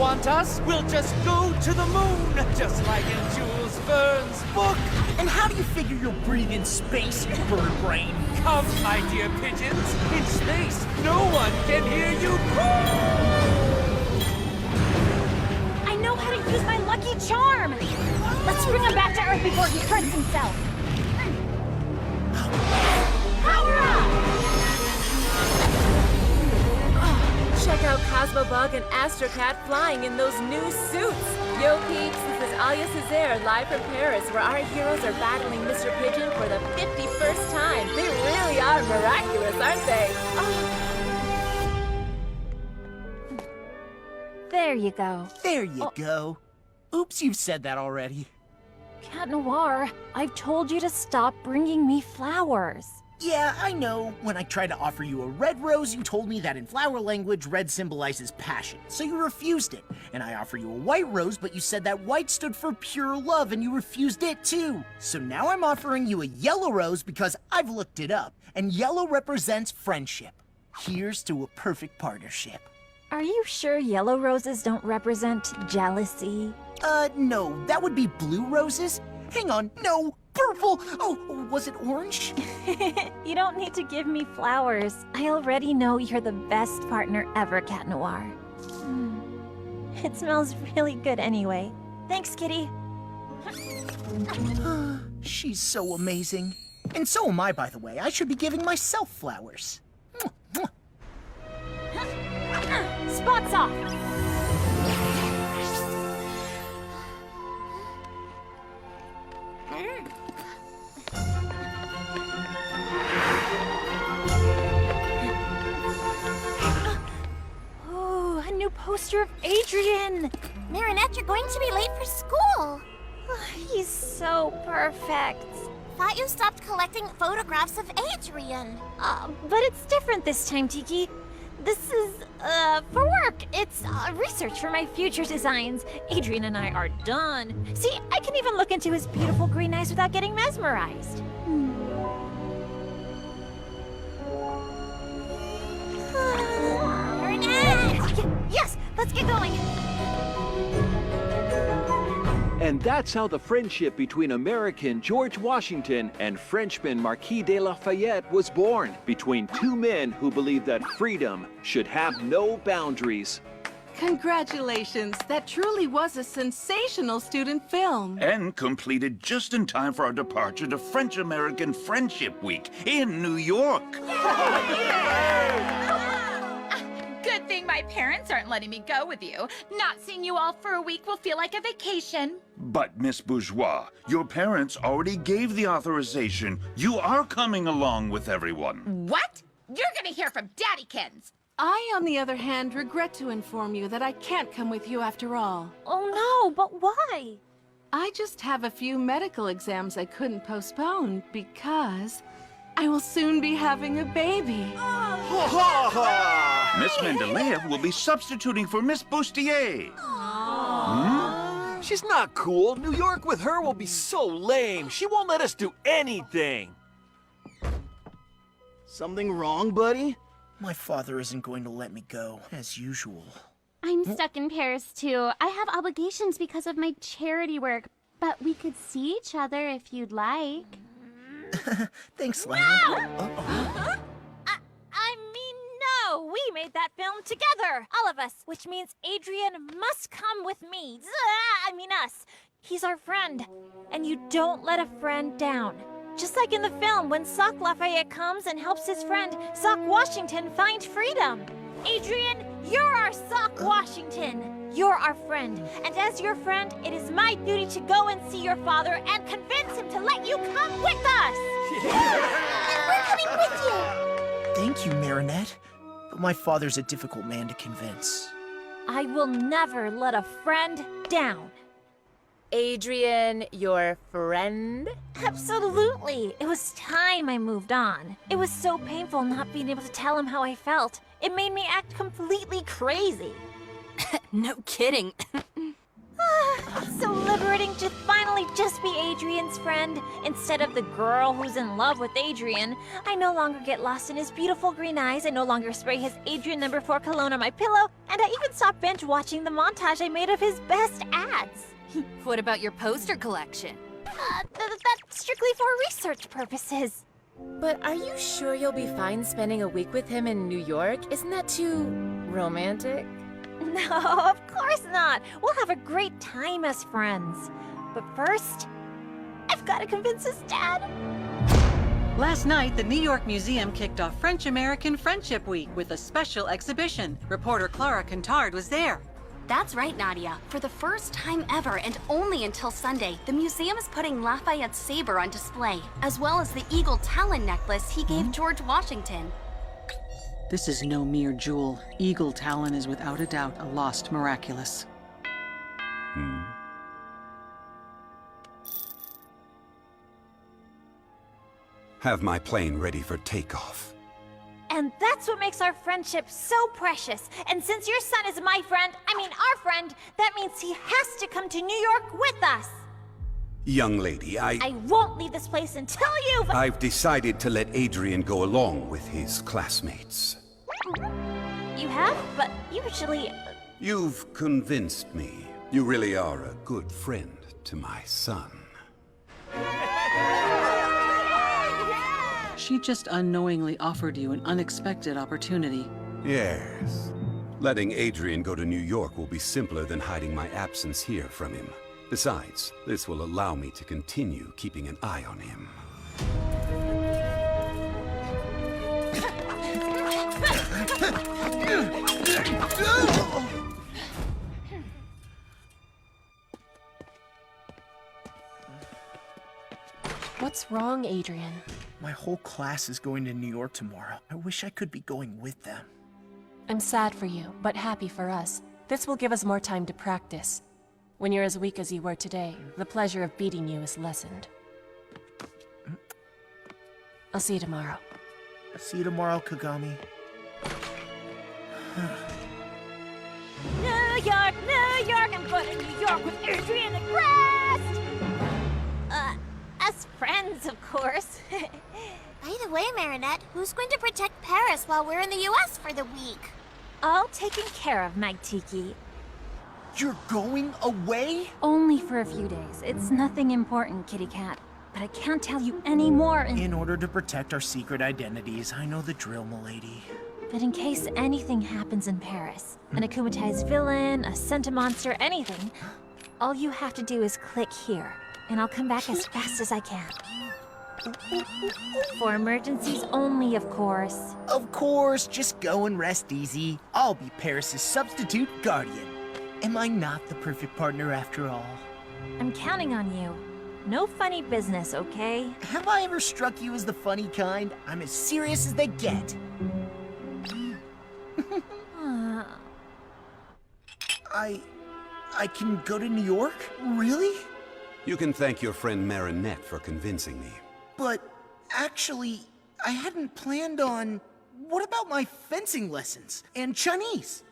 want us, we'll just go to the moon, just like in Jules Verne's book. And how do you figure you'll breathe in space, bird brain? Come, my dear pigeons, in space, no one can hear you I know how to use my lucky charm! Let's bring him back to Earth before he hurts himself! Power up! Check out Cosmobug and Astrocat flying in those new suits! Yo peeps, this is Alia Césaire live from Paris, where our heroes are battling Mr. Pigeon for the 51st time. They really are miraculous, aren't they? Oh. There you go. There you go. Oops, you've said that already. Cat Noir, I've told you to stop bringing me flowers. Yeah, I know. When I tried to offer you a red rose, you told me that in flower language, red symbolizes passion, so you refused it. And I offer you a white rose, but you said that white stood for pure love, and you refused it too. So now I'm offering you a yellow rose because I've looked it up, and yellow represents friendship. Here's to a perfect partnership. Are you sure yellow roses don't represent jealousy? No, that would be blue roses. Hang on, no, purple! Oh, was it orange? You don't need to give me flowers. I already know you're the best partner ever, Cat Noir. It smells really good anyway. Thanks, Kitty. She's so amazing. And so am I, by the way. I should be giving myself flowers. Spots off! Oh, a new poster of Adrian! Marinette, you're going to be late for school. He's so perfect. Thought you stopped collecting photographs of Adrian. But it's different this time, Tiki. This is, for work. It's research for my future designs. Adrian and I are done. See, I can even look into his beautiful green eyes without getting mesmerized. Marinette! Yes, let's get going. And that's how the friendship between American George Washington and Frenchman Marquis de Lafayette was born, between two men who believed that freedom should have no boundaries. Congratulations! That truly was a sensational student film. And completed just in time for our departure to French-American Friendship Week in New York. Good thing my parents aren't letting me go with you. Not seeing you all for a week will feel like a vacation. But, Miss Bourgeois, your parents already gave the authorization. You are coming along with everyone. What? You're gonna hear from Daddykins. I, on the other hand, regret to inform you that I can't come with you after all. Oh no, but why? I just have a few medical exams I couldn't postpone because I will soon be having a baby. Miss Mendeleev will be substituting for Miss Bustier. She's not cool. New York with her will be so lame. She won't let us do anything. Something wrong, buddy? My father isn't going to let me go, as usual. I'm stuck in Paris, too. I have obligations because of my charity work, but we could see each other if you'd like. Thanks, Lana. I mean, no! We made that film together! All of us! Which means Adrian must come with me. I mean us. He's our friend. And you don't let a friend down. Just like in the film, when Sock Lafayette comes and helps his friend, Sock Washington, find freedom. Adrian, you're our Sock Washington. You're our friend. And as your friend, it is my duty to go and see your father and convince him to let you come with us! And we're coming with you! Thank you, Marinette. But my father's a difficult man to convince. I will never let a friend down. Adrian, your friend? Absolutely. It was time I moved on. It was so painful not being able to tell him how I felt. It made me act completely crazy. No kidding. so liberating to finally just be Adrian's friend, instead of the girl who's in love with Adrian. I no longer get lost in his beautiful green eyes, I no longer spray his Adrian No. 4 cologne on my pillow, and I even stopped binge watching the montage I made of his best ads. What about your poster collection? That's strictly for research purposes. But are you sure you'll be fine spending a week with him in New York? Isn't that too romantic? No, of course not. We'll have a great time as friends. But first, I've got to convince his dad. Last night, the New York Museum kicked off French-American Friendship Week with a special exhibition. Reporter Clara Contard was there. That's right, Nadia. For the first time ever, and only until Sunday, the museum is putting Lafayette's saber on display, as well as the eagle talon necklace he gave George Washington. This is no mere jewel. Eagle Talon is without a doubt a lost Miraculous. Have my plane ready for takeoff. And that's what makes our friendship so precious. And since your son is my friend, our friend, that means he has to come to New York with us. Young lady, I won't leave this place until you've... I've decided to let Adrian go along with his classmates. You have? But usually... You've convinced me. You really are a good friend to my son. She just unknowingly offered you an unexpected opportunity. Yes. Letting Adrian go to New York will be simpler than hiding my absence here from him. Besides, this will allow me to continue keeping an eye on him. What's wrong, Adrian? My whole class is going to New York tomorrow. I wish I could be going with them. I'm sad for you, but happy for us. This will give us more time to practice. When you're as weak as you were today, the pleasure of beating you is lessened. I'll see you tomorrow. I'll see you tomorrow, Kagami. New York, I'm going to New York with Adrian at last! As friends, of course. By the way, Marinette, who's going to protect Paris while we're in the US for the week? All taken care of, Mike Tiki. You're going away? Only for a few days. It's nothing important, Kitty Cat. But I can't tell you any more In order to protect our secret identities, I know the drill, milady. But in case anything happens in Paris, an akumatized villain, a centimonster, anything, all you have to do is click here, and I'll come back as fast as I can. For emergencies only, of course. Of course, just go and rest easy. I'll be Paris's substitute guardian. Am I not the perfect partner after all? I'm counting on you. No funny business, okay? Have I ever struck you as the funny kind? I'm as serious as they get. I can go to New York? Really? You can thank your friend Marinette for convincing me. But actually, I hadn't planned on... What about my fencing lessons? And Chinese?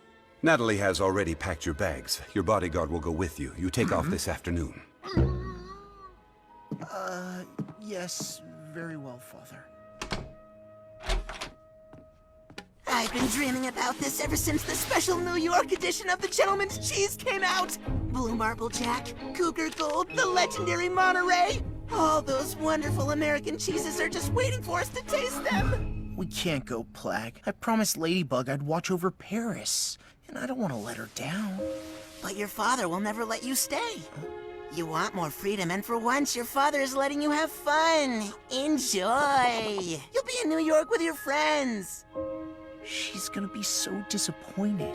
Natalie has already packed your bags. Your bodyguard will go with you. You take off this afternoon. Yes, very well, Father. I've been dreaming about this ever since the special New York edition of the Gentleman's Cheese came out. Blue Marble Jack, Cougar Gold, the legendary Monterey. All those wonderful American cheeses are just waiting for us to taste them. We can't go, Plag. I promised Ladybug I'd watch over Paris, and I don't want to let her down. But your father will never let you stay. You want more freedom, and for once, your father is letting you have fun. Enjoy. You'll be in New York with your friends. She's gonna be so disappointed.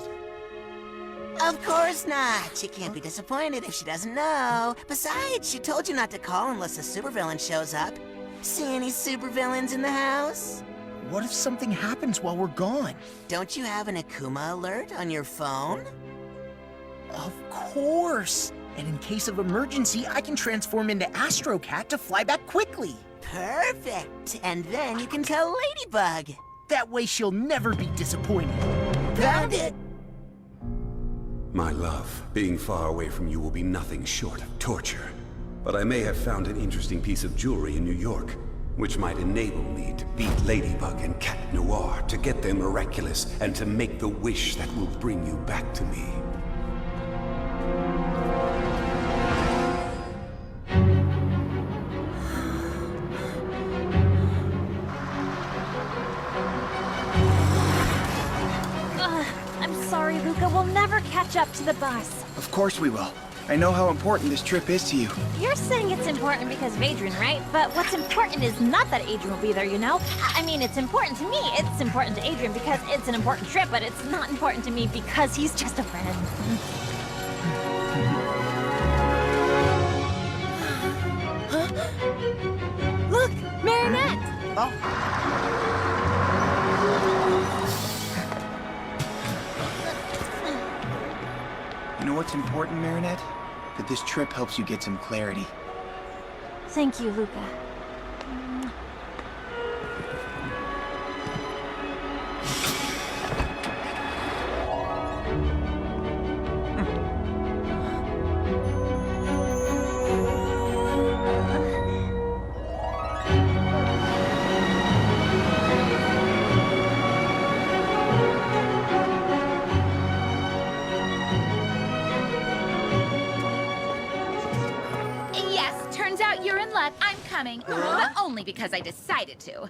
Of course not. She can't be disappointed if she doesn't know. Besides, she told you not to call unless a supervillain shows up. See any supervillains in the house? What if something happens while we're gone? Don't you have an Akuma alert on your phone? Of course! And in case of emergency, I can transform into Astro Cat to fly back quickly. Perfect! And then you can tell Ladybug. That way she'll never be disappointed. Found it! My love, being far away from you will be nothing short of torture. But I may have found an interesting piece of jewelry in New York, which might enable me to beat Ladybug and Cat Noir, to get them Miraculous, and to make the wish that will bring you back to me. I'm sorry, Luca. We'll never catch up to the bus. Of course we will. I know how important this trip is to you. You're saying it's important because of Adrian, right? But what's important is not that Adrian will be there, you know? I mean, it's important to me. It's important to Adrian because it's an important trip, but it's not important to me because he's just a friend. Look, Marinette! Oh. You know what's important, Marinette? That this trip helps you get some clarity. Thank you, Luca. I'm coming, but only because I decided to.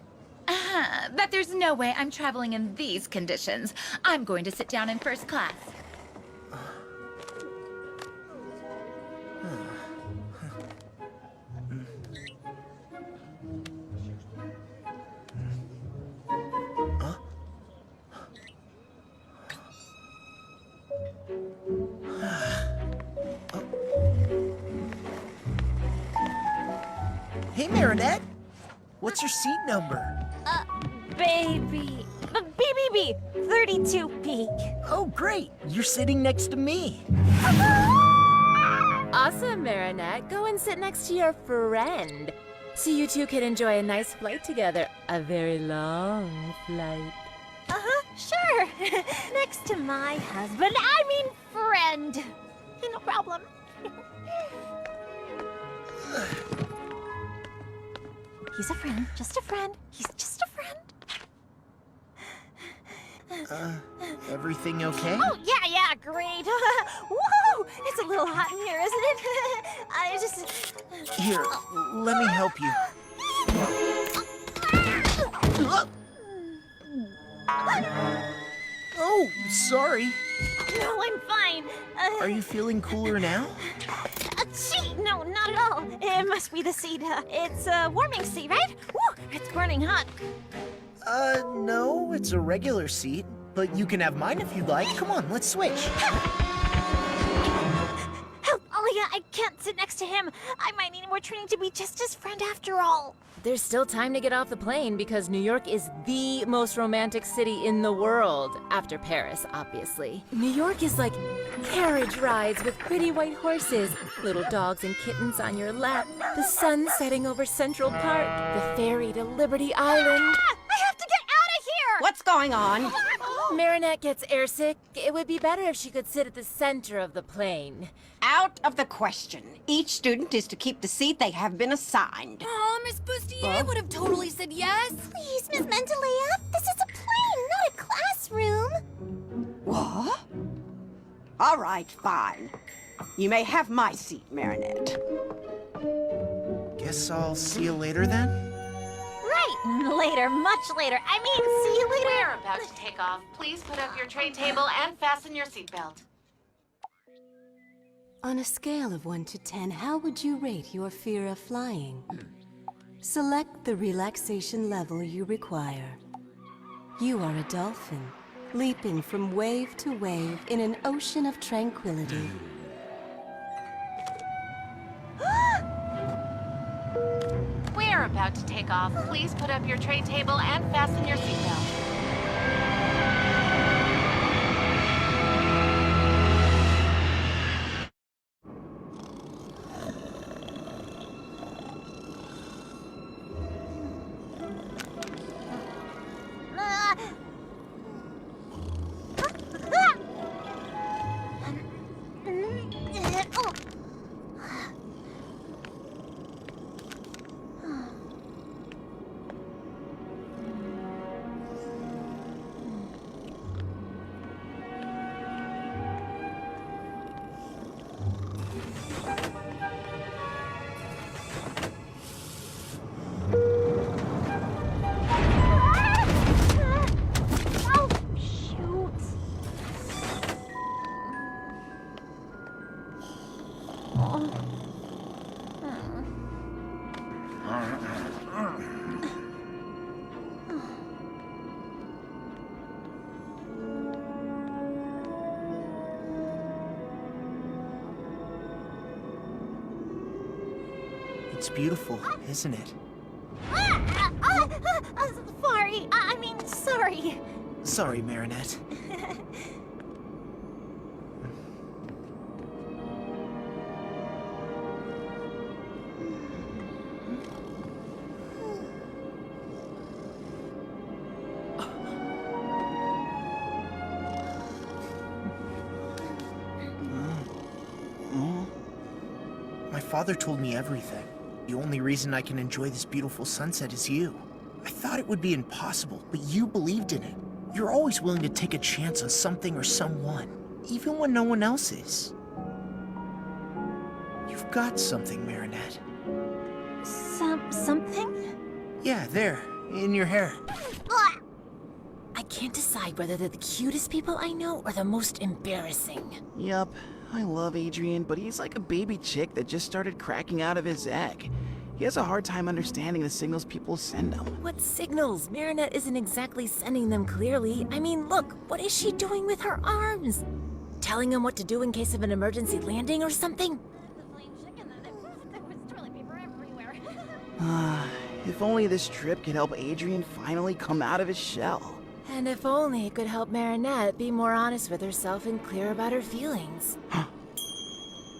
But there's no way I'm traveling in these conditions. I'm going to sit down in first class. Hey, Marinette. What's your seat number? Baby. BBB, 32B. Oh, great. You're sitting next to me. Awesome, Marinette. Go and sit next to your friend. So you two can enjoy a nice flight together. A very long flight. Sure. Next to my husband. I mean friend. No problem. He's a friend. Just a friend. He's just a friend. Everything okay? Oh, yeah, great. Whoa! It's a little hot in here, isn't it? I just... Here, let me help you. Oh, sorry. No, I'm fine. Are you feeling cooler now? Gee, no, not at all. It must be the seat. It's a warming seat, right? Woo, it's burning hot. No, it's a regular seat. But you can have mine if you'd like. Come on, let's switch. Help, Alia, I can't sit next to him. I might need more training to be just his friend after all. There's still time to get off the plane because New York is the most romantic city in the world, after Paris, obviously. New York is like carriage rides with pretty white horses, little dogs and kittens on your lap, the sun setting over Central Park, the ferry to Liberty Island. I have to get out of here! What's going on? Marinette gets airsick. It would be better if she could sit at the center of the plane. Out of the question. Each student is to keep the seat they have been assigned. Oh, Miss Bustier would have totally said yes. Please, Miss Mentalea, this is a plane, not a classroom. What? All right, fine. You may have my seat, Marinette. Guess I'll see you later then? Right, later, much later. I mean, see you later. We're about to take off. Please put up your tray table and fasten your seatbelt. On a scale of 1 to 10, how would you rate your fear of flying? Select the relaxation level you require. You are a dolphin, leaping from wave to wave in an ocean of tranquility. We're about to take off. Please put up your tray table and fasten your seatbelt. It's beautiful, isn't it? Sorry. Sorry, Marinette. My father told me everything. The only reason I can enjoy this beautiful sunset is you. I thought it would be impossible, but you believed in it. You're always willing to take a chance on something or someone, even when no one else is. You've got something, Marinette. Something? Yeah, there, in your hair. I can't decide whether they're the cutest people I know or the most embarrassing. Yup, I love Adrian, but he's like a baby chick that just started cracking out of his egg. He has a hard time understanding the signals people send him. What signals? Marinette isn't exactly sending them clearly. I mean, look, what is she doing with her arms? Telling him what to do in case of an emergency landing or something? If only this trip could help Adrian finally come out of his shell. And if only it could help Marinette be more honest with herself and clear about her feelings.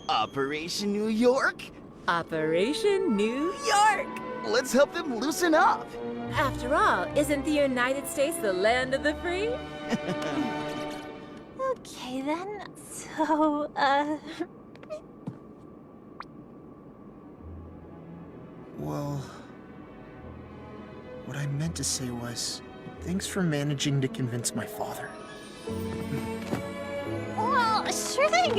Operation New York? Operation New York! Let's help them loosen up! After all, isn't the United States the land of the free? Okay then, so, Well, what I meant to say was, thanks for managing to convince my father. Well, sure thing.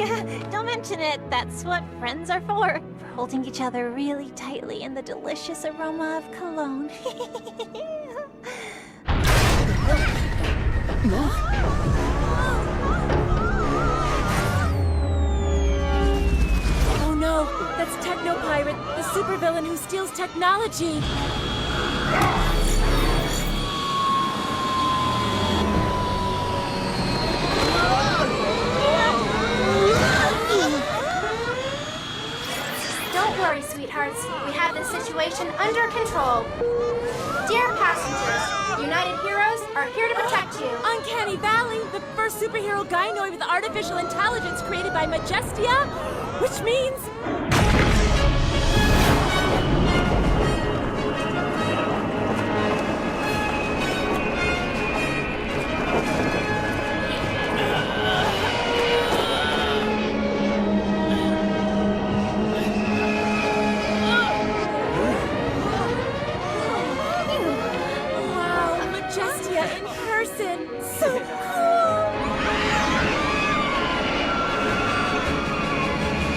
Don't mention it. That's what friends are for holding each other really tightly in the delicious aroma of cologne. Oh no, that's Techno Pirate, the supervillain who steals technology. Don't worry, sweethearts. We have this situation under control. Dear passengers, United Heroes are here to protect you. Uncanny Valley, the first superhero gynoid with artificial intelligence created by Majestia, which means... Wow, Majestia in person. So cool!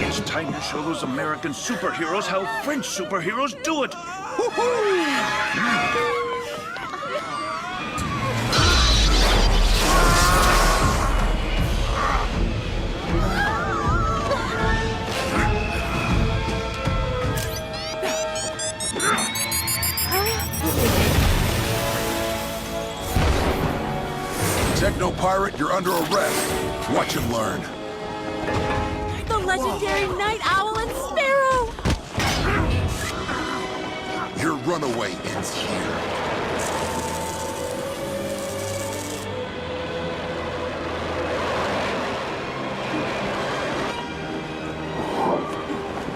It's time to show those American superheroes how French superheroes do it. Woohoo! Techno Pirate, you're under arrest. Watch and learn. The legendary Night Owl and Sparrow! Your runaway ends here.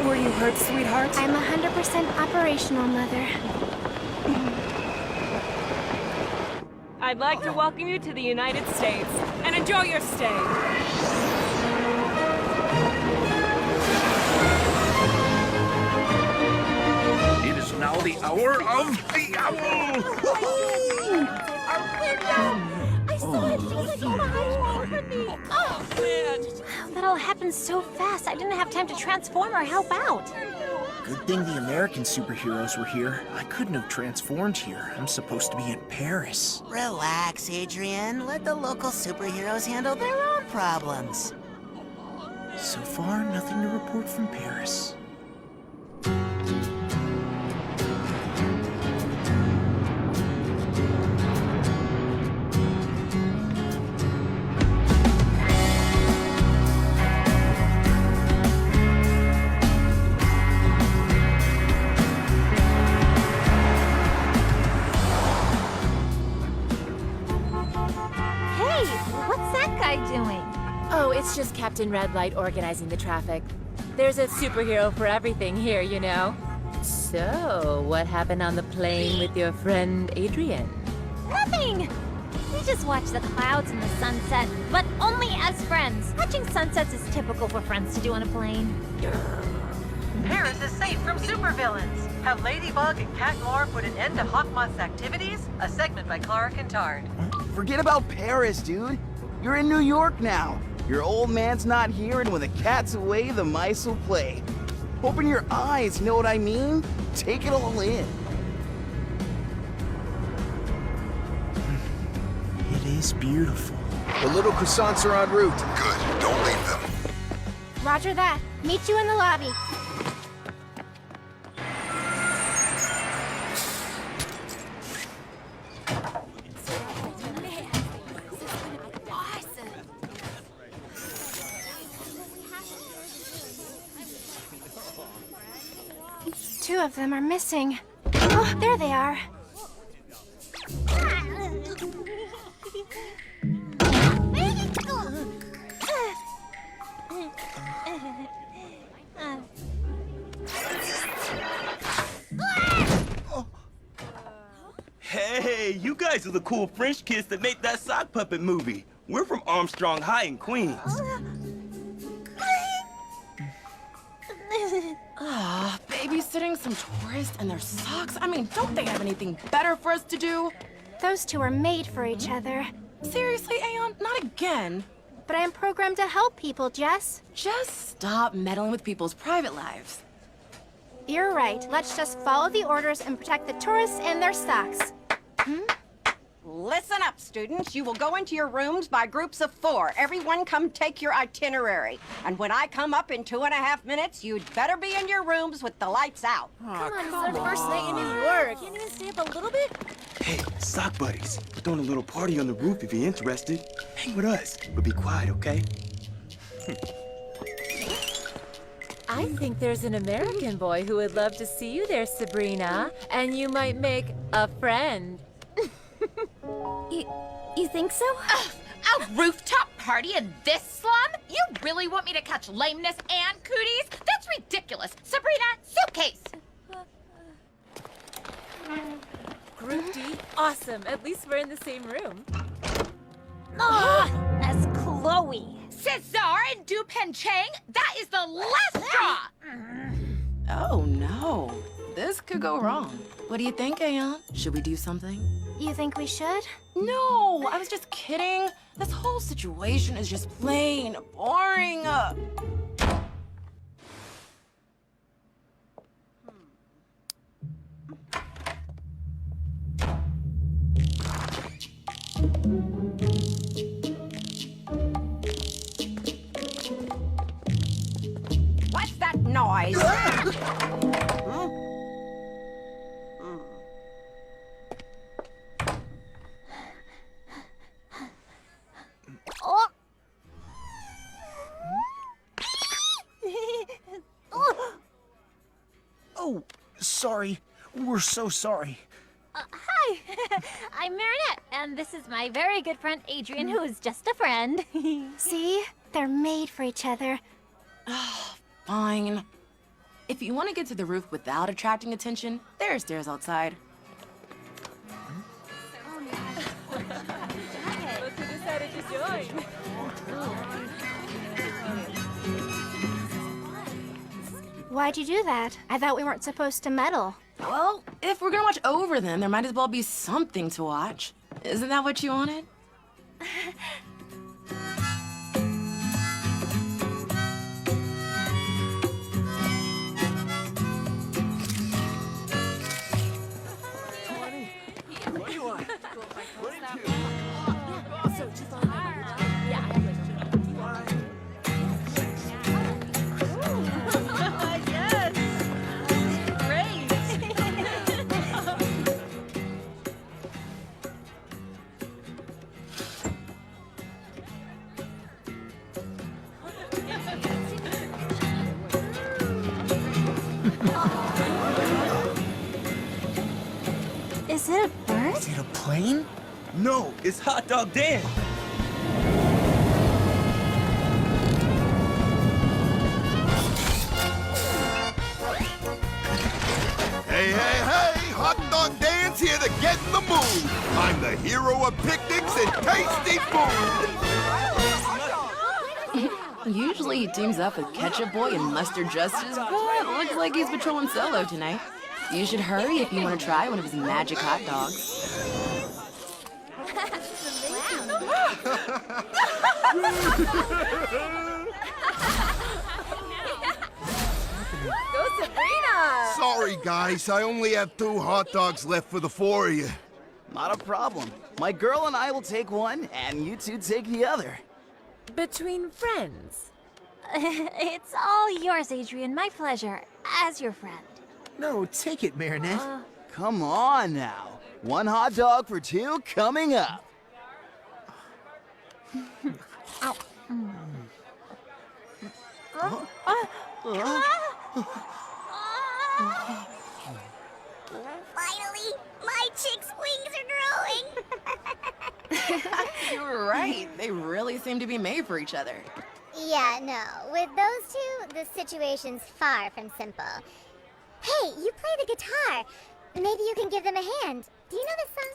Were you hurt, sweetheart? I'm 100% operational, Mother. I'd like to welcome you to the United States, and enjoy your stay. It is now the hour of the owl. I saw it. She was like, oh, behind me. Oh, man. That all happened so fast. I didn't have time to transform or help out. Good thing the American superheroes were here. I couldn't have transformed here. I'm supposed to be in Paris. Relax, Adrian. Let the local superheroes handle their own problems. So far, nothing to report from Paris. guy doing? Oh, it's just Captain Red Light organizing the traffic. There's a superhero for everything here, you know. So, what happened on the plane with your friend Adrian? Nothing! We just watch the clouds and the sunset, but only as friends. Watching sunsets is typical for friends to do on a plane. Paris is safe from supervillains. Have Ladybug and Chat Noir put an end to Hawkmoth's activities? A segment by Clara Kintard. Forget about Paris, dude. You're in New York now. Your old man's not here, and when the cat's away, the mice will play. Open your eyes, you know what I mean? Take it all in. It is beautiful. The little croissants are en route. Good. Don't leave them. Roger that. Meet you in the lobby. Two of them are missing. Oh, there they are. Hey, you guys are the cool French kids that made that sock puppet movie. We're from Armstrong High in Queens. Ah, babysitting some tourists and their socks? I mean, don't they have anything better for us to do? Those two are made for each other. Seriously, Aeon? Not again. But I am programmed to help people, Jess. Just stop meddling with people's private lives. You're right. Let's just follow the orders and protect the tourists and their socks. Listen up, students. You will go into your rooms by groups of 4. Everyone come take your itinerary. And when I come up in 2.5 minutes, you'd better be in your rooms with the lights out. Come on, it's our first night in New York. Can't even stay up a little bit? Hey, sock buddies. We're throwing a little party on the roof if you're interested. Hang with us, but be quiet, okay? I think there's an American boy who would love to see you there, Sabrina. And you might make a friend. You think so? A rooftop party in this slum? You really want me to catch lameness and cooties? That's ridiculous. Sabrina, suitcase. Group D? Awesome. At least we're in the same room. Oh, that's Chloe. Cesar and Dupen Chang, that is the last straw. Oh, no. This could go wrong. What do you think, Aeon? Should we do something? You think we should? No, I was just kidding. This whole situation is just plain boring. What's that noise? Oh. Oh, sorry. We're so sorry. Hi, I'm Marinette, and this is my very good friend Adrian, who is just a friend. See? They're made for each other. Fine. If you want to get to the roof without attracting attention, there are stairs outside. Look who decided to join. Why'd you do that? I thought we weren't supposed to meddle. Well, if we're gonna watch over them, there might as well be something to watch. Isn't that what you wanted? Is it a bird? Is it a plane? No, it's Hot Dog Dan. Hey, hey, hey! Hot dog dance here to get in the mood. I'm the hero of picnics and tasty food. Usually he teams up with Ketchup Boy and Mustard Justice, but looks like he's patrolling solo tonight. You should hurry if you want to try one of his magic hot dogs. Go Sabrina! Sorry, guys. I only have 2 hot dogs left for the 4 of you. Not a problem. My girl and I will take one, and you two take the other. Between friends. It's all yours, Adrian. My pleasure. As your friend. No, take it, Marinette. Come on now. 1 hot dog for 2 coming up. Ow. Finally, my chick's wings are growing. You're right. They really seem to be made for each other. Yeah, no. With those two, the situation's far from simple. Hey, you play the guitar. Maybe you can give them a hand. Do you know this song?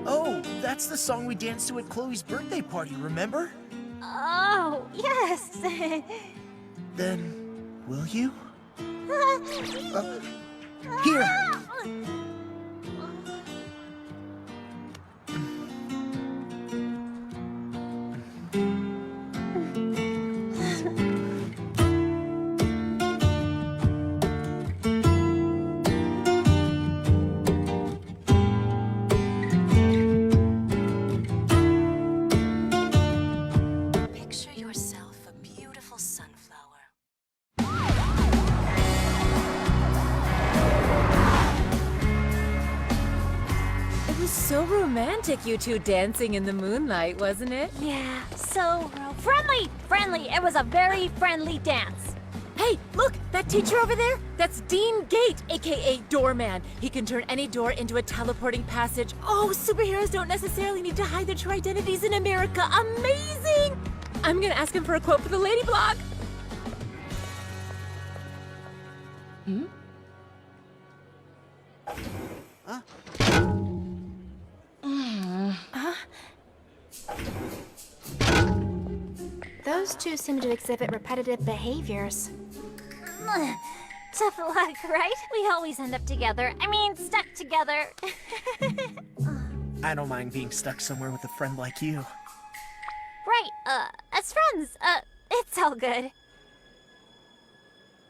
Oh, that's the song we danced to at Chloe's birthday party, remember? Oh, yes. Then, will you? Here! Picture yourself a beautiful sunflower. It was so romantic, you two dancing in the moonlight, wasn't it? Yeah, so friendly. Friendly. It was a very friendly dance. Hey, look, that teacher over there? That's Dean Gate, aka Doorman. He can turn any door into a teleporting passage. Oh, superheroes don't necessarily need to hide their true identities in America. Amazing! I'm gonna ask him for a quote for the Lady Blog. Those two seem to exhibit repetitive behaviors. Tough luck, right? We always end up together. I mean, stuck together. I don't mind being stuck somewhere with a friend like you. Right, as friends, it's all good.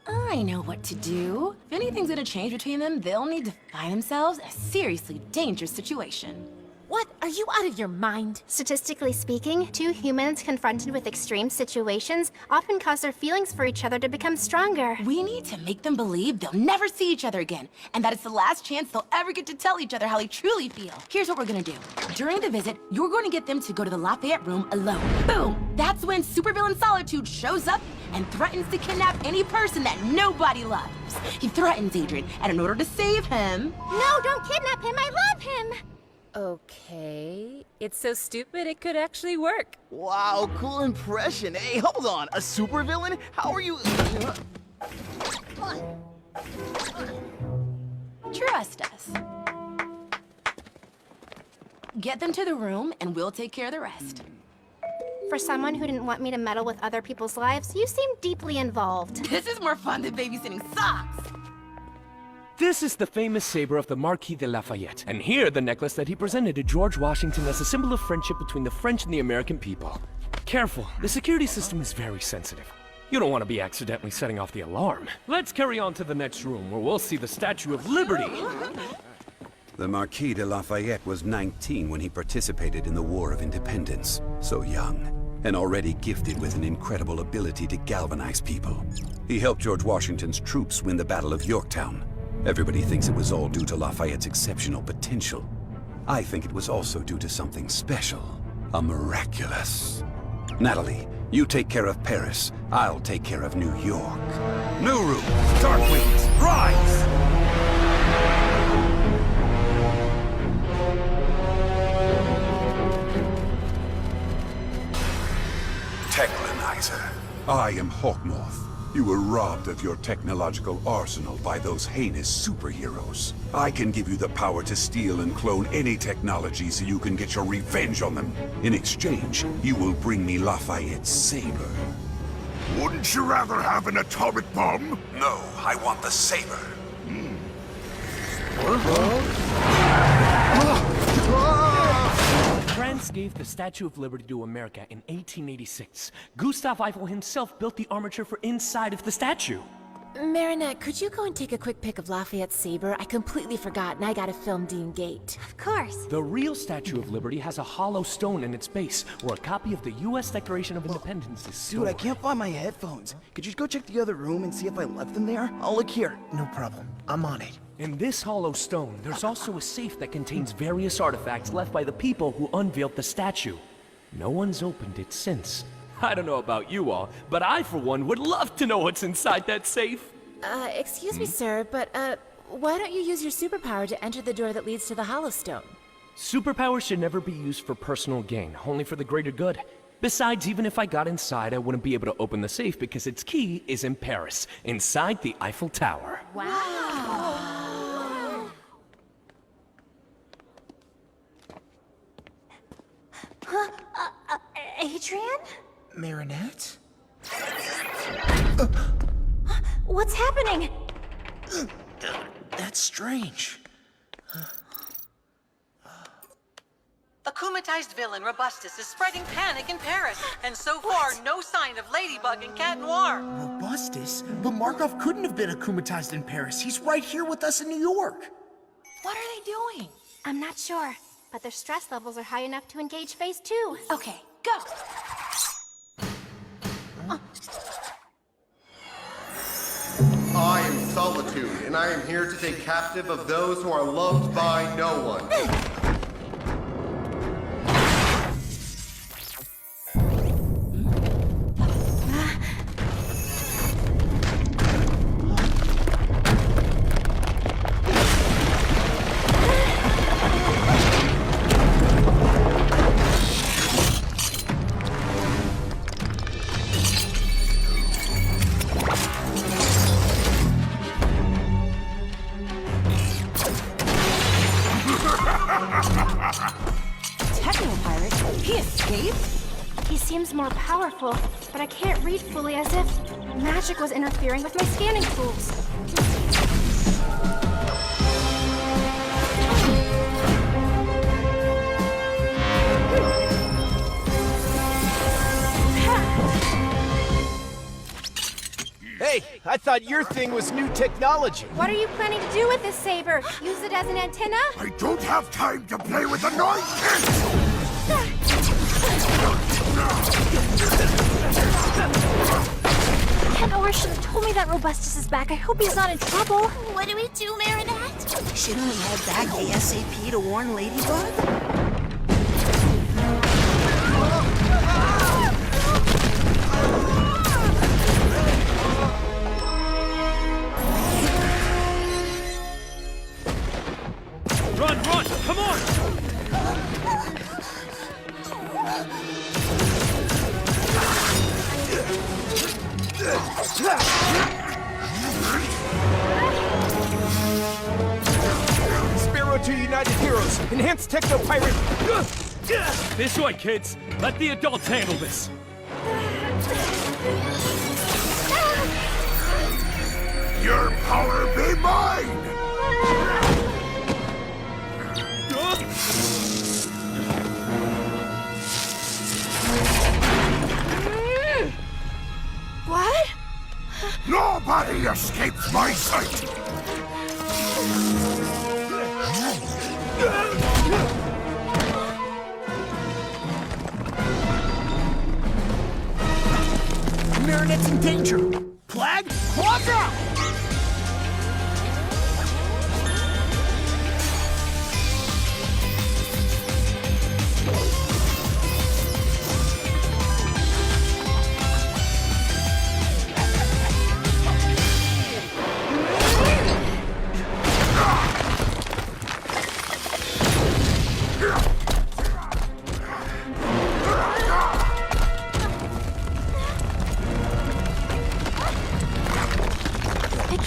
I know what to do. If anything's gonna change between them, they'll need to find themselves in a seriously dangerous situation. What? Are you out of your mind? Statistically speaking, two humans confronted with extreme situations often cause their feelings for each other to become stronger. We need to make them believe they'll never see each other again, and that it's the last chance they'll ever get to tell each other how they truly feel. Here's what we're gonna do. During the visit, you're going to get them to go to the Lafayette room alone. Boom! That's when supervillain Solitude shows up and threatens to kidnap any person that nobody loves. He threatens Adrian, and in order to save him... No, don't kidnap him! I love him! Okay. It's so stupid it could actually work. Wow, cool impression. Hey, hold on. A supervillain? How are you... Trust us. Get them to the room, and we'll take care of the rest. For someone who didn't want me to meddle with other people's lives, you seem deeply involved. This is more fun than babysitting socks! This is the famous saber of the Marquis de Lafayette, and here the necklace that he presented to George Washington as a symbol of friendship between the French and the American people. Careful, the security system is very sensitive. You don't want to be accidentally setting off the alarm. Let's carry on to the next room, where we'll see the Statue of Liberty. The Marquis de Lafayette was 19 when he participated in the War of Independence. So young, and already gifted with an incredible ability to galvanize people. He helped George Washington's troops win the Battle of Yorktown. Everybody thinks it was all due to Lafayette's exceptional potential. I think it was also due to something special. A miraculous. Natalie, you take care of Paris. I'll take care of New York. New room, Darkwings, rise! organizer. I am Hawkmoth. You were robbed of your technological arsenal by those heinous superheroes. I can give you the power to steal and clone any technology so you can get your revenge on them. In exchange, you will bring me Lafayette's saber. Wouldn't you rather have an atomic bomb? No, I want the saber. France gave the Statue of Liberty to America in 1886. Gustav Eiffel himself built the armature for inside of the statue. Marinette, could you go and take a quick pic of Lafayette's saber? I completely forgot, and I gotta film Dean Gate. Of course. The real Statue of Liberty has a hollow stone in its base, where a copy of the U.S. Declaration of Independence is stored. Dude, I can't find my headphones. Could you go check the other room and see if I left them there? I'll look here. No problem. I'm on it. In this hollow stone, there's also a safe that contains various artifacts left by the people who unveiled the statue. No one's opened it since. I don't know about you all, but I, for one, would love to know what's inside that safe. Excuse me, sir, but, why don't you use your superpower to enter the door that leads to the Hollow Stone? Superpowers should never be used for personal gain, only for the greater good. Besides, even if I got inside, I wouldn't be able to open the safe because its key is in Paris, inside the Eiffel Tower. Wow. Huh? Adrian? Marinette? What's happening? That's strange. A Akumatized villain Robustus is spreading panic in Paris, and so far, no sign of Ladybug and Chat Noir. Robustus? But Markov couldn't have been akumatized in Paris. He's right here with us in New York. What are they doing? I'm not sure, but their stress levels are high enough to engage phase 2. Okay, go! I am Solitude, and I am here to take captive of those who are loved by no one. He seems more powerful, but I can't read fully, as if magic was interfering with my scanning tools. Hey, I thought your thing was new technology. What are you planning to do with this saber? Use it as an antenna? I don't have time to play with annoying kids! Cat Noir should have told me that Robustus is back. I hope he's not in trouble. What do we do, Marinette? Shouldn't we head back ASAP to warn Ladybug? Run, run! Come on! Sparrow to United Heroes! Enhanced Techno Pirate! This way, kids! Let the adults handle this! Your power be mine! What? Nobody escapes my sight! Marinette's in danger! Plag, walk out!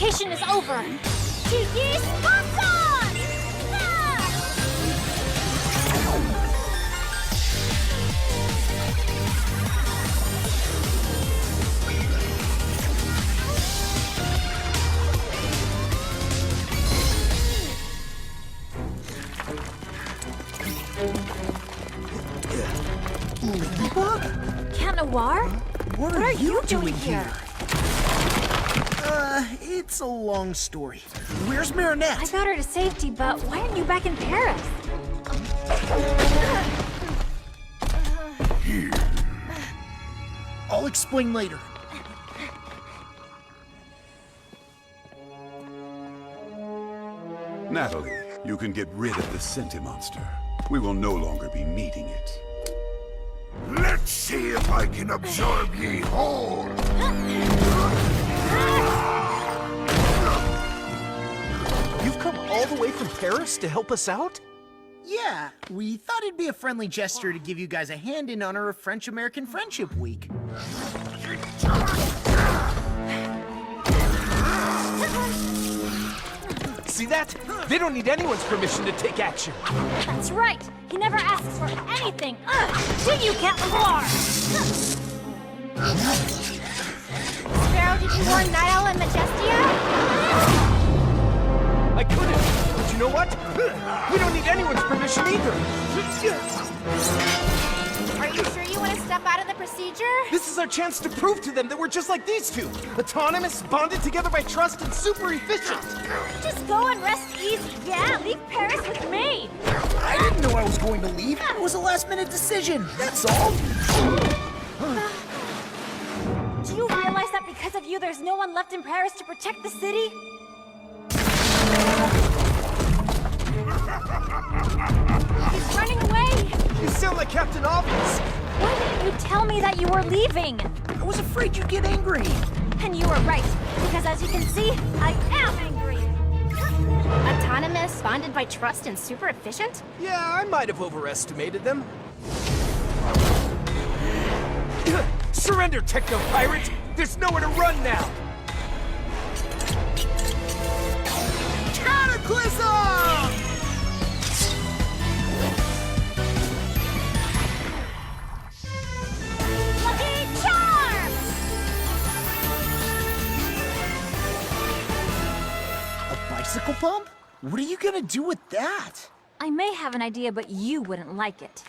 vacation is over. Tiki Sponson! Ladybug? Cat Noir? What are you doing here? It's a long story. Where's Marinette? I got her to safety, but why aren't you back in Paris? I'll explain later. Natalie, you can get rid of the Senti monster. We will no longer be needing it. Let's see if I can absorb ye whole. You've come all the way from Paris to help us out? Yeah, we thought it'd be a friendly gesture to give you guys a hand in honor of French-American Friendship Week. See that? They don't need anyone's permission to take action. That's right. He never asks for anything. Did you, Cat Noir? Sparrow, did you warn Night Owl and Majestia? I couldn't. But you know what? We don't need anyone's permission either. Are you sure you want to step out of the procedure? This is our chance to prove to them that we're just like these two. Autonomous, bonded together by trust, and super efficient. Just go and rest easy. Yeah, leave Paris with me. I didn't know I was going to leave. It was a last-minute decision, that's all. Do you realize that because of you, there's no one left in Paris to protect the city? He's running away! You sound like Captain Obvious. Why didn't you tell me that you were leaving? I was afraid you'd get angry. And you were right, because as you can see, I am angry. Autonomous, bonded by trust, and super efficient? Yeah, I might have overestimated them. Surrender, Techno-Pirate! There's nowhere to run now! Cataclysm! Lucky Charm! A bicycle pump? What are you gonna do with that? I may have an idea, but you wouldn't like it.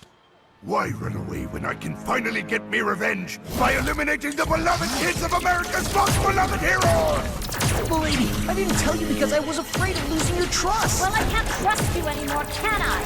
Why run away when I can finally get me revenge by eliminating the beloved kids of America's most beloved heroes? Well, lady, I didn't tell you because I was afraid of losing your trust. Well, I can't trust you anymore, can I?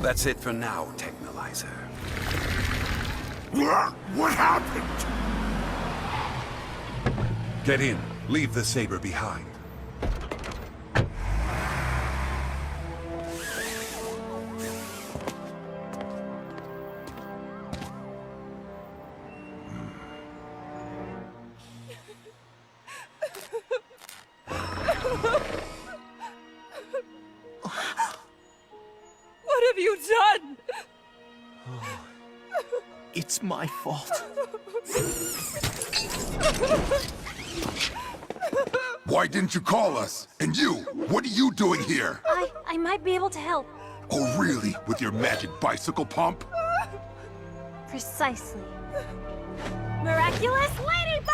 That's it for now, Technolyzer. What happened? Get in. Leave the saber behind. What have you done? It's my fault. Why didn't you call us? And you, what are you doing here? I might be able to help. Oh, really? With your magic bicycle pump? Precisely. Miraculous Ladybug!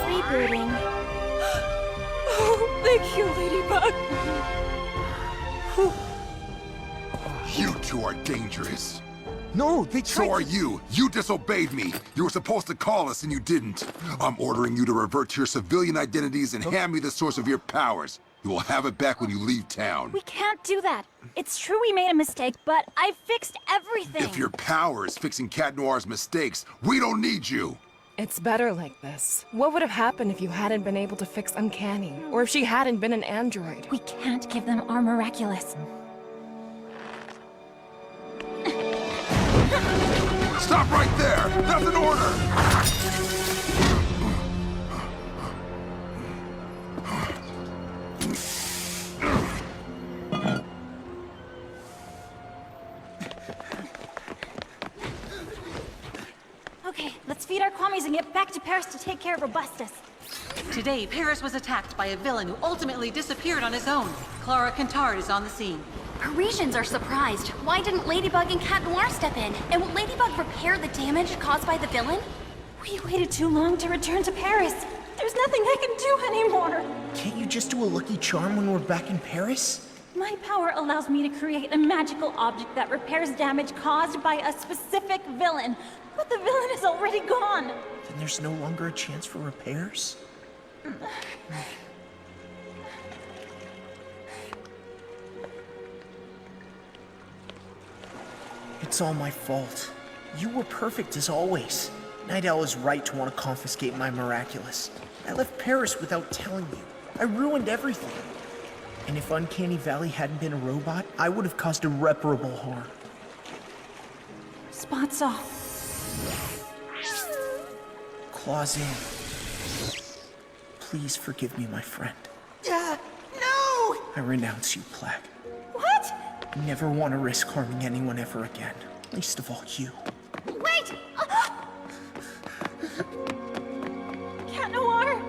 Rebooting. Oh, thank you, Ladybug. You two are dangerous. No, they tried So are you. You disobeyed me. You were supposed to call us and you didn't. I'm ordering you to revert to your civilian identities and hand me the source of your powers. You will have it back when you leave town. We can't do that. It's true we made a mistake, but I fixed everything. If your power is fixing Cat Noir's mistakes, we don't need you. It's better like this. What would have happened if you hadn't been able to fix Uncanny? Or if she hadn't been an android? We can't give them our Miraculous. Stop right there! That's an order! Okay, let's feed our commies and get back to Paris to take care of Robustus. Today, Paris was attacked by a villain who ultimately disappeared on his own. Clara Cantard is on the scene. Parisians are surprised. Why didn't Ladybug and Cat Noir step in? And will Ladybug repair the damage caused by the villain? We waited too long to return to Paris. There's nothing I can do anymore. Can't you just do a lucky charm when we're back in Paris? My power allows me to create a magical object that repairs damage caused by a specific villain. But the villain is already gone. Then there's no longer a chance for repairs? It's all my fault. You were perfect as always. Night Owl is right to want to confiscate my Miraculous. I left Paris without telling you. I ruined everything. And if Uncanny Valley hadn't been a robot, I would have caused irreparable harm. Spots off. Claws in. Please forgive me, my friend. No! I renounce you, Plague. What? Never want to risk harming anyone ever again. Least of all you. Wait! Cat Noir!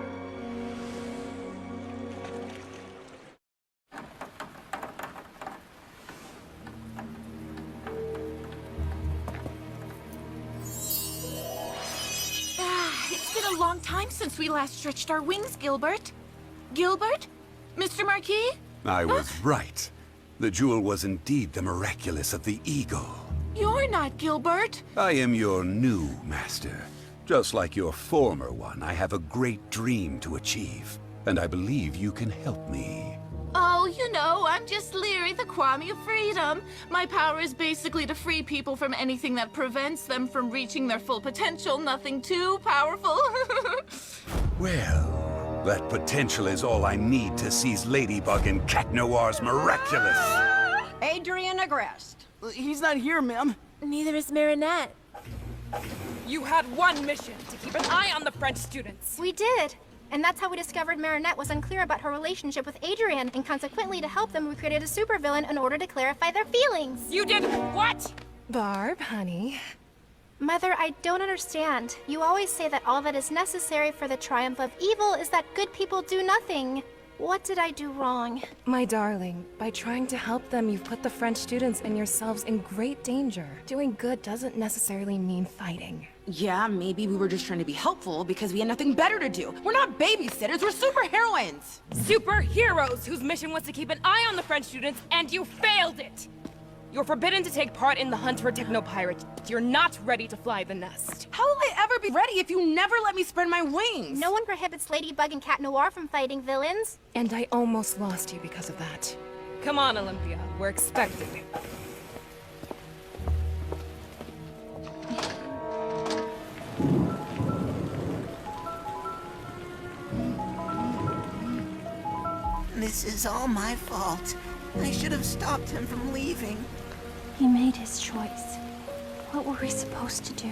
It's been a long time since we last stretched our wings, Gilbert. Gilbert? Mr. Marquis? I was right. The jewel was indeed the Miraculous of the Eagle. You're not Gilbert. I am your new master. Just like your former one, I have a great dream to achieve, and I believe you can help me. Oh, you know, I'm just Leary, the Kwame of Freedom. My power is basically to free people from anything that prevents them from reaching their full potential. Nothing too powerful. Well, that potential is all I need to seize Ladybug and Cat Noir's Miraculous. Adrian Agreste. He's not here, ma'am. Neither is Marinette. You had one mission, to keep an eye on the French students. We did. And that's how we discovered Marinette was unclear about her relationship with Adrian, and consequently, to help them, we created a supervillain in order to clarify their feelings. You did what? Barb, honey. Mother, I don't understand. You always say that all that is necessary for the triumph of evil is that good people do nothing. What did I do wrong? My darling, by trying to help them, you've put the French students and yourselves in great danger. Doing good doesn't necessarily mean fighting. Yeah, maybe we were just trying to be helpful because we had nothing better to do. We're not babysitters, we're superheroines. Superheroes whose mission was to keep an eye on the French students, and you failed it! You're forbidden to take part in the hunt for Technopirate. You're not ready to fly the nest. How will I ever be ready if you never let me spread my wings? No one prohibits Ladybug and Cat Noir from fighting villains. And I almost lost you because of that. Come on, Olympia. We're expecting you. This is all my fault. I should have stopped him from leaving. He made his choice. What were we supposed to do?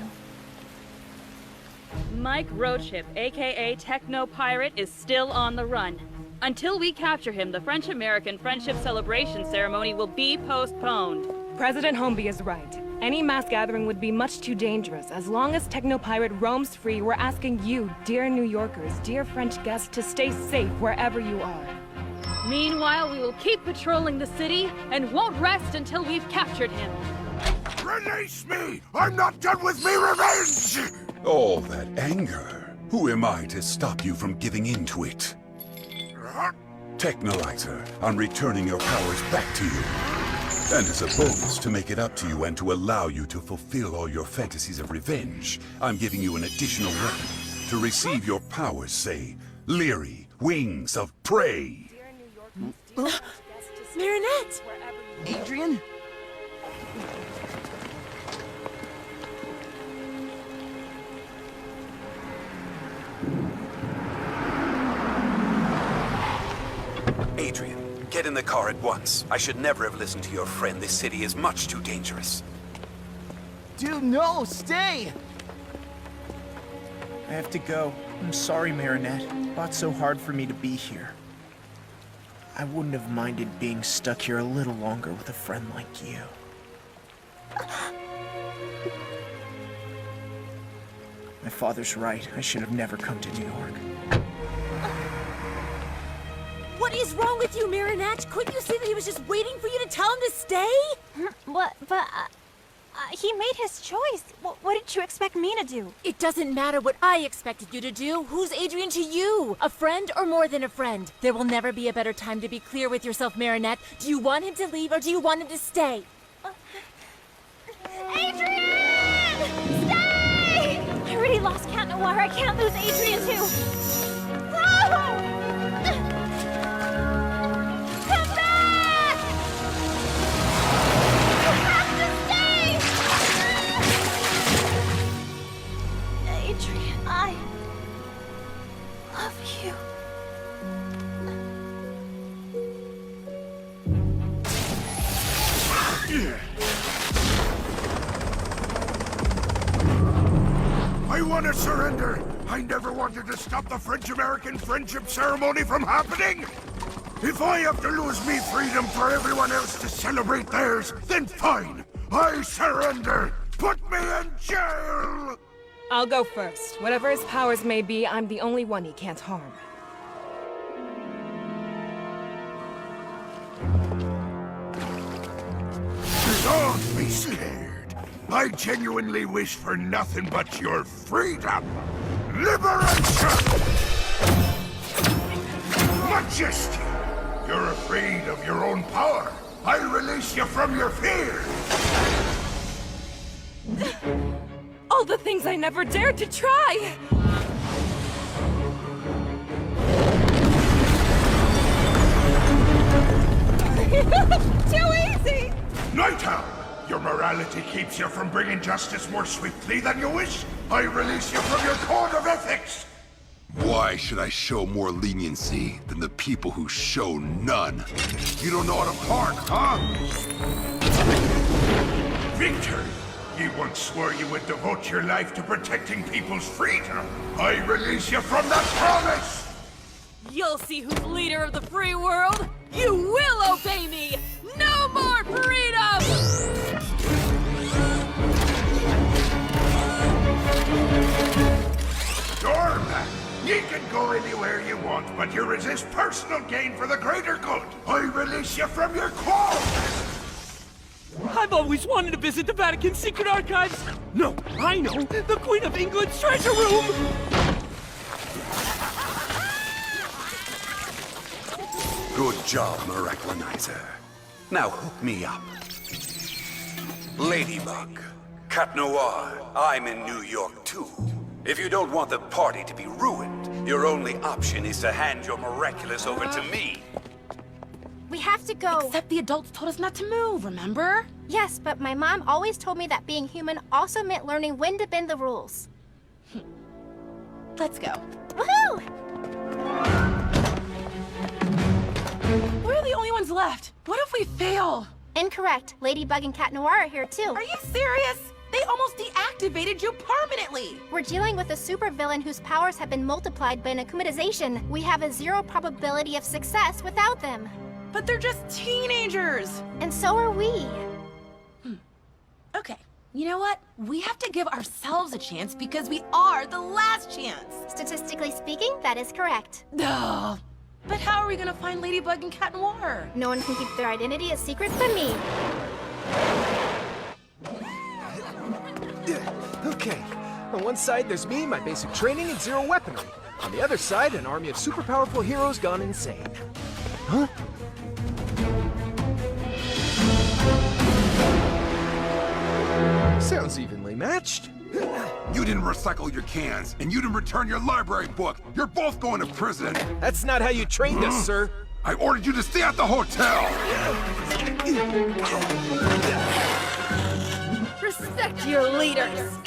Mike Roadship, aka Techno Pirate, is still on the run. Until we capture him, the French-American Friendship Celebration ceremony will be postponed. President Holmby is right. Any mass gathering would be much too dangerous. As long as Technopirate roams free, we're asking you, dear New Yorkers, dear French guests, to stay safe wherever you are. Meanwhile, we will keep patrolling the city and won't rest until we've captured him. Release me! I'm not done with me revenge! All that anger. Who am I to stop you from giving in to it? Technolyzer, I'm returning your powers back to you. And as a bonus to make it up to you and to allow you to fulfill all your fantasies of revenge, I'm giving you an additional weapon. To receive your powers, say, Leary, Wings of Prey. Marinette! Adrian? Adrian, get in the car at once. I should never have listened to your friend. This city is much too dangerous. Dude, no, stay! I have to go. I'm sorry, Marinette. Fought so hard for me to be here. I wouldn't have minded being stuck here a little longer with a friend like you. My father's right. I should have never come to New York. What is wrong with you, Marinette? Couldn't you see that he was just waiting for you to tell him to stay? What? But he made his choice. What did you expect me to do? It doesn't matter what I expected you to do. Who's Adrian to you? A friend or more than a friend? There will never be a better time to be clear with yourself, Marinette. Do you want him to leave or do you want him to stay? Adrian! Stay! I already lost Cat Noir. I can't lose Adrian too. No! Come back! You have to stay! Adrian, I love you. I want to surrender. I never wanted to stop the French-American friendship ceremony from happening. If I have to lose me freedom for everyone else to celebrate theirs, then fine. I surrender. Put me in jail. I'll go first. Whatever his powers may be, I'm the only one he can't harm. Don't be scared. I genuinely wish for nothing but your freedom. Liberation! Majesty! You're afraid of your own power. I release you from your fear. All the things I never dared to try! Too easy! Night Owl! Your morality keeps you from bringing justice more swiftly than you wish. I release you from your code of ethics. Why should I show more leniency than the people who show none? You don't know how to park, huh? Victor, you once swore you would devote your life to protecting people's freedom. I release you from that promise! You'll see who's leader of the free world. You will obey me. No more freedom! Doorman, you can go anywhere you want, but you resist personal gain for the greater good. I release you from your call. I've always wanted to visit the Vatican's secret archives. No, I know, the Queen of England's treasure room. Good job, Miraculizer. Now hook me up. Ladybug, Cat Noir, I'm in New York too. If you don't want the party to be ruined, your only option is to hand your Miraculous over to me. We have to go. Except the adults told us not to move, remember? Yes, but my mom always told me that being human also meant learning when to bend the rules. Let's go. Woohoo! We're the only ones left. What if we fail? Incorrect. Ladybug and Cat Noir are here too. Are you serious? They almost deactivated you permanently. We're dealing with a supervillain whose powers have been multiplied by an akumatization. We have a 0 probability of success without them. But they're just teenagers. And so are we. Okay, you know what? We have to give ourselves a chance because we are the last chance. Statistically speaking, that is correct. Ugh. But how are we gonna find Ladybug and Cat Noir? No one can keep their identity a secret but me. Okay. On one side, there's me, my basic training, and 0 weaponry. On the other side, an army of super powerful heroes gone insane. Huh? Sounds evenly matched. You didn't recycle your cans, and you didn't return your library book. You're both going to prison. That's not how you trained us, sir. I ordered you to stay at the hotel! Respect your leaders!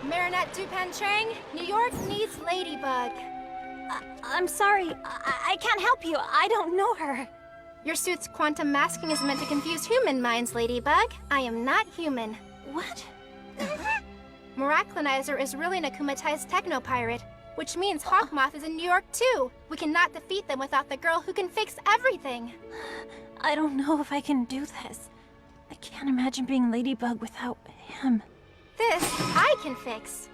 Marinette Dupan-Chang, New York needs Ladybug. I'm sorry. I can't help you. I don't know her. Your suit's quantum masking is meant to confuse human minds, Ladybug. I am not human. What? Miraculonizer is really an akumatized techno-pirate, which means Hawkmoth is in New York too. We cannot defeat them without the girl who can fix everything. I don't know if I can do this. I can't imagine being Ladybug without him. This, I can fix.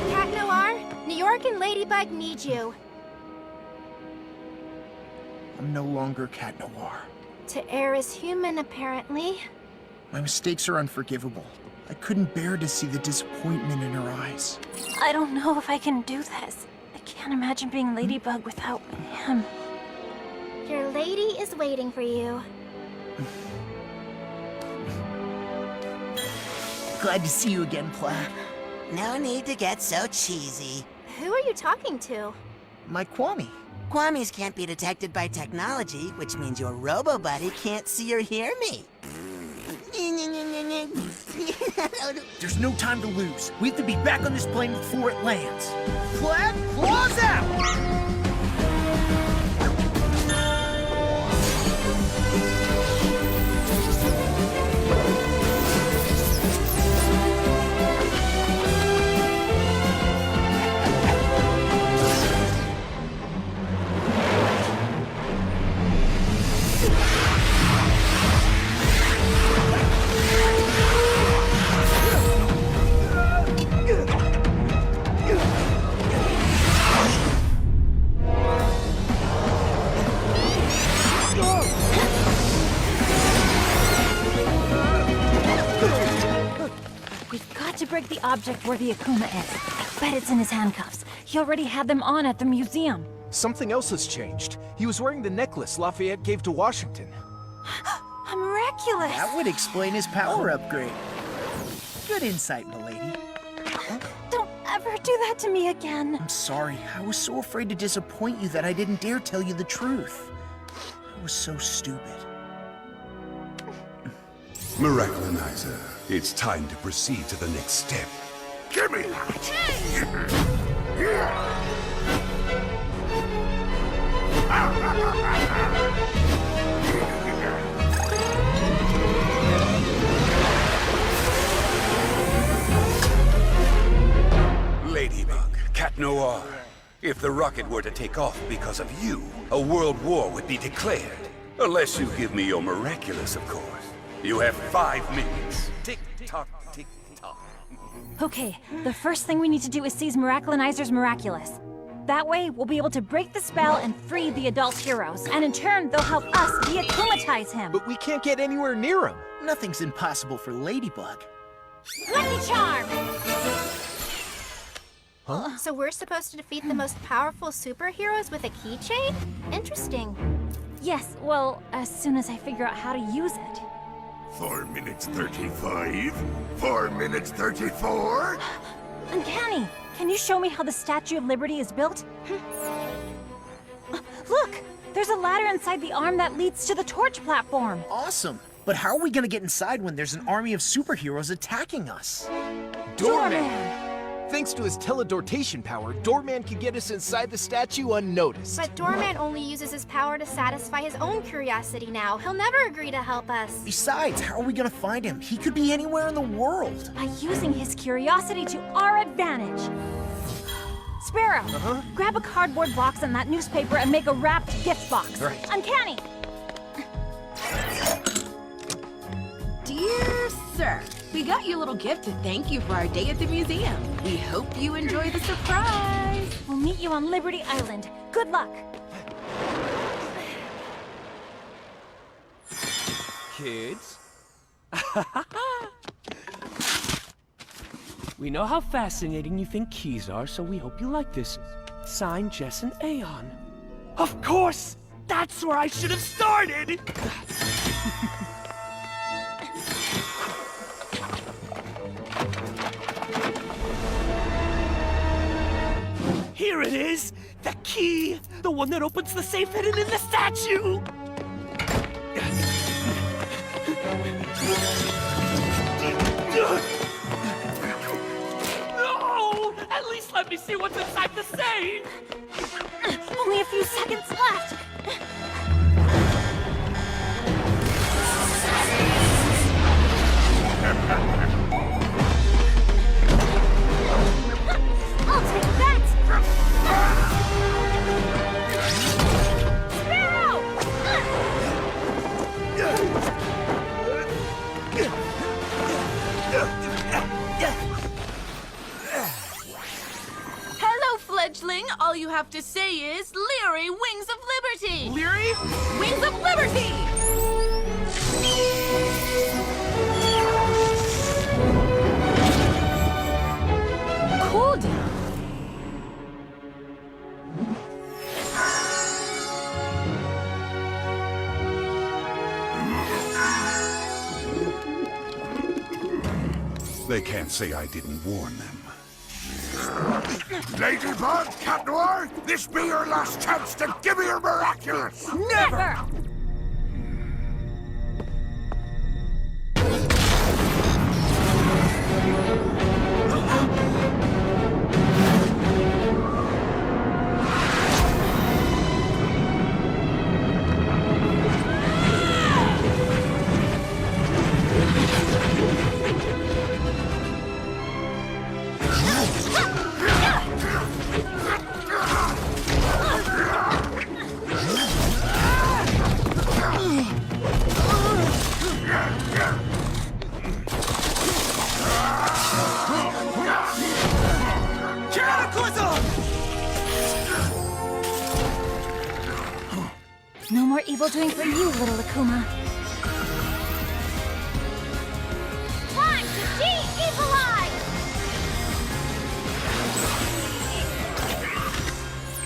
Cat Noir, New York and Ladybug need you. I'm no longer Cat Noir. To err is human, apparently. My mistakes are unforgivable. I couldn't bear to see the disappointment in her eyes. I don't know if I can do this. I can't imagine being Ladybug without him. Your lady is waiting for you. Glad to see you again, Plaid. No need to get so cheesy. Who are you talking to? My Kwame. Kwamis can't be detected by technology, which means your robo-buddy can't see or hear me. There's no time to lose. We have to be back on this plane before it lands. Plaid, claws out! To break the object where the Akuma is. I bet it's in his handcuffs. He already had them on at the museum. Something else has changed. He was wearing the necklace Lafayette gave to Washington. A Miraculous! That would explain his power upgrade. Good insight, milady. Don't ever do that to me again. I'm sorry. I was so afraid to disappoint you that I didn't dare tell you the truth. I was so stupid. Miraculonizer, it's time to proceed to the next step. Give me Ladybug, Cat Noir, if the rocket were to take off because of you, a world war would be declared. Unless you give me your Miraculous, of course. You have 5 minutes. Tick-tock, tick-tock. Okay, the first thing we need to do is seize Miraculonizer's Miraculous. That way, we'll be able to break the spell and free the adult heroes. And in turn, they'll help us de-akumatize him. But we can't get anywhere near him. Nothing's impossible for Ladybug. Lucky Charm! Huh? So we're supposed to defeat the most powerful superheroes with a keychain? Interesting. Yes, well, as soon as I figure out how to use it. 4 minutes 35? 4 minutes 34? Uncanny! Can you show me how the Statue of Liberty is built? Look! There's a ladder inside the arm that leads to the torch platform. Awesome! But how are we gonna get inside when there's an army of superheroes attacking us? Doorman! Thanks to his teledortation power, Doorman can get us inside the statue unnoticed. But Doorman only uses his power to satisfy his own curiosity now. He'll never agree to help us. Besides, how are we gonna find him? He could be anywhere in the world. By using his curiosity to our advantage. Sparrow, grab a cardboard box and that newspaper and make a wrapped gift box. Right. Uncanny! Dear sir, we got you a little gift to thank you for our day at the museum. We hope you enjoy the surprise. We'll meet you on Liberty Island. Good luck. Kids? We know how fascinating you think keys are, so we hope you like this. Signed, Jess and Aeon. Of course! That's where I should have started! Here it is! The key! The one that opens the safe hidden in the statue! No! At least let me see what's inside the safe! Only a few seconds left! I'll take that! Sparrow! Hello, fledgling. All you have to say is Leary Wings of Liberty. Leary? Wings of Liberty! Cool down. They can't say I didn't warn them. Ladybug, Cat Noir, this be your last chance to give me your Miraculous! Never! No more evil doing for you, little Akuma. Time to de-evilize!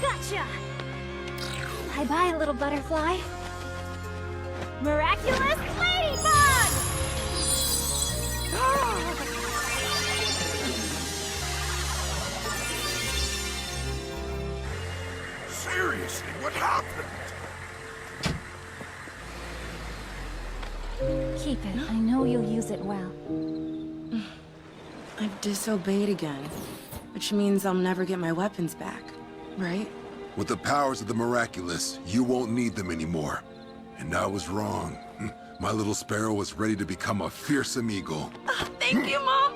Gotcha! Bye-bye, little butterfly. Miraculous Ladybug! Seriously, what happened? Keep it. I know you'll use it well. I've disobeyed again, which means I'll never get my weapons back, right? With the powers of the Miraculous, you won't need them anymore. And I was wrong. My little sparrow was ready to become a fearsome eagle. Thank you, Mom!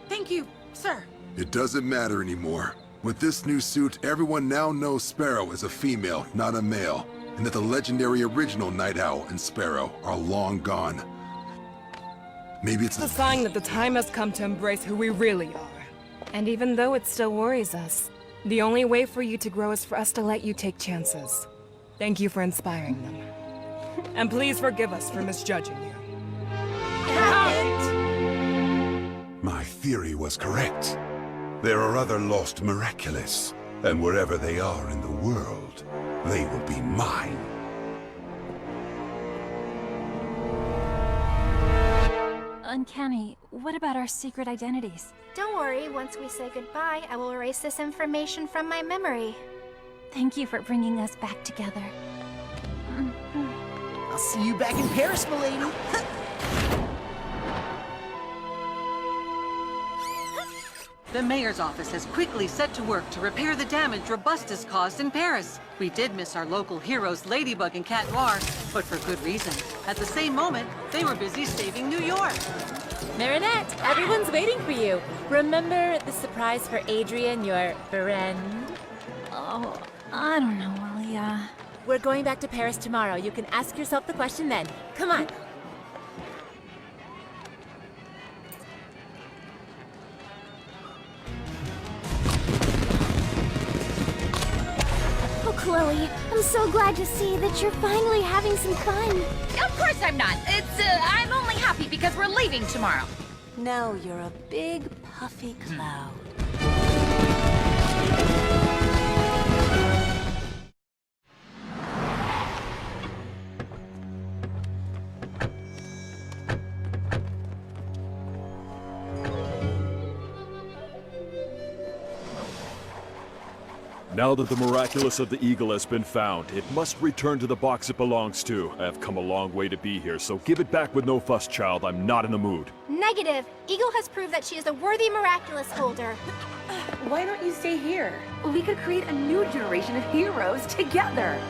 Thank you, sir. It doesn't matter anymore. With this new suit, everyone now knows Sparrow is a female, not a male, and that the legendary original Night Owl and Sparrow are long gone. Maybe it's a sign that the time has come to embrace who we really are. And even though it still worries us, the only way for you to grow is for us to let you take chances. Thank you for inspiring them. And please forgive us for misjudging you. My theory was correct. There are other lost Miraculous, and wherever they are in the world, they will be mine. Uncanny, what about our secret identities? Don't worry, once we say goodbye, I will erase this information from my memory. Thank you for bringing us back together. I'll see you back in Paris, m'lady. The mayor's office has quickly set to work to repair the damage Robustus caused in Paris. We did miss our local heroes Ladybug and Chat Noir, but for good reason. At the same moment, they were busy saving New York. Marinette, everyone's waiting for you. Remember the surprise for Adrian, your friend? Oh, I don't know, Alia. We're going back to Paris tomorrow. You can ask yourself the question then. Come on. Oh, Chloe, I'm so glad to see that you're finally having some fun. Of course I'm not. I'm only happy because we're leaving tomorrow. Now you're a big, puffy cloud. Now that the Miraculous of the Eagle has been found, it must return to the box it belongs to. I have come a long way to be here, so give it back with no fuss, child. I'm not in the mood. Negative. Eagle has proved that she is a worthy Miraculous holder. Why don't you stay here? We could create a new generation of heroes together.